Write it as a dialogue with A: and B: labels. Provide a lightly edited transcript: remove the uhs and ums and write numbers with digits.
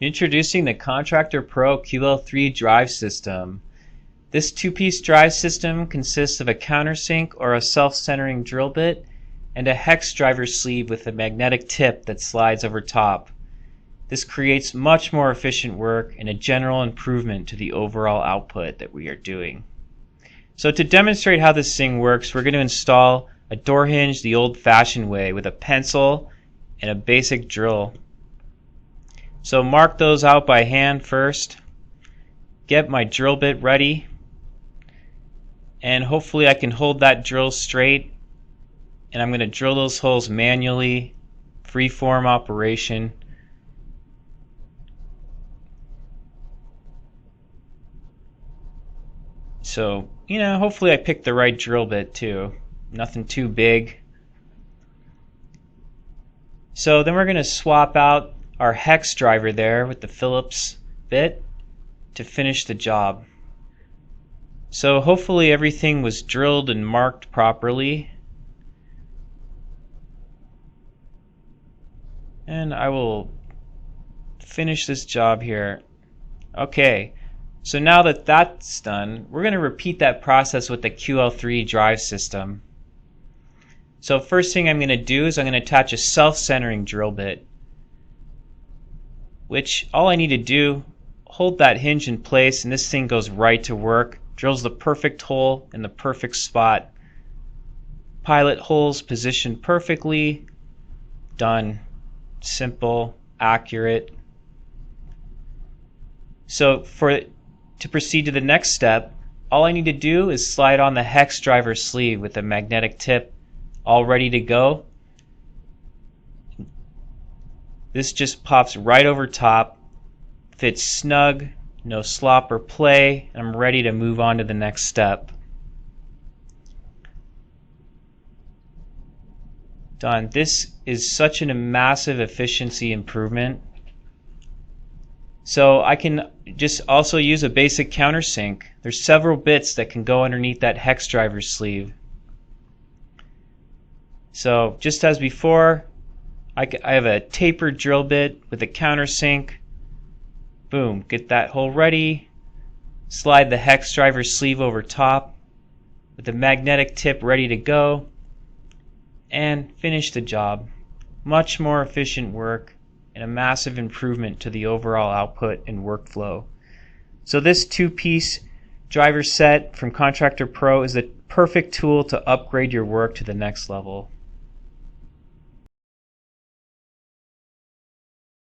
A: Introducing the Contractor Pro QL3 Drive System. This two-piece drive system consists of a countersink or a self-centering drill bit and a hex driver sleeve with a magnetic tip that slides over top. This creates much more efficient work and a general improvement to the overall output that we are doing. So to demonstrate how this thing works, we're going to install a door hinge the old-fashioned way with a pencil and a basic drill. So mark those out by hand first, get my drill bit ready, and hopefully I can hold that drill straight, and I'm going to drill those holes manually, free-form operation. So, hopefully I picked the right drill bit too, nothing too big. So then we're going to swap out our hex driver there with the Phillips bit to finish the job. So hopefully everything was drilled and marked properly, and I will finish this job here. Okay, so now that that's done, we're going to repeat that process with the QL3 Drive System. So first thing I'm going to do is I'm going to attach a self-centering drill bit, which all I need to do, hold that hinge in place and this thing goes right to work, drills the perfect hole in the perfect spot. Pilot holes positioned perfectly, done. Simple, accurate. So to proceed to the next step, all I need to do is slide on the hex driver sleeve with a magnetic tip all ready to go. This just pops right over top, fits snug, no slop or play, and I'm ready to move on to the next step. Done. This is such a massive efficiency improvement. So I can just also use a basic countersink. There's several bits that can go underneath that hex driver sleeve. So just as before, I have a tapered drill bit with a countersink. Boom, get that hole ready. Slide the hex driver sleeve over top with the magnetic tip ready to go, and finish the job. Much more efficient work and a massive improvement to the overall output and workflow. So this two-piece driver set from Contractor Pro is the perfect tool to upgrade your work to the next level.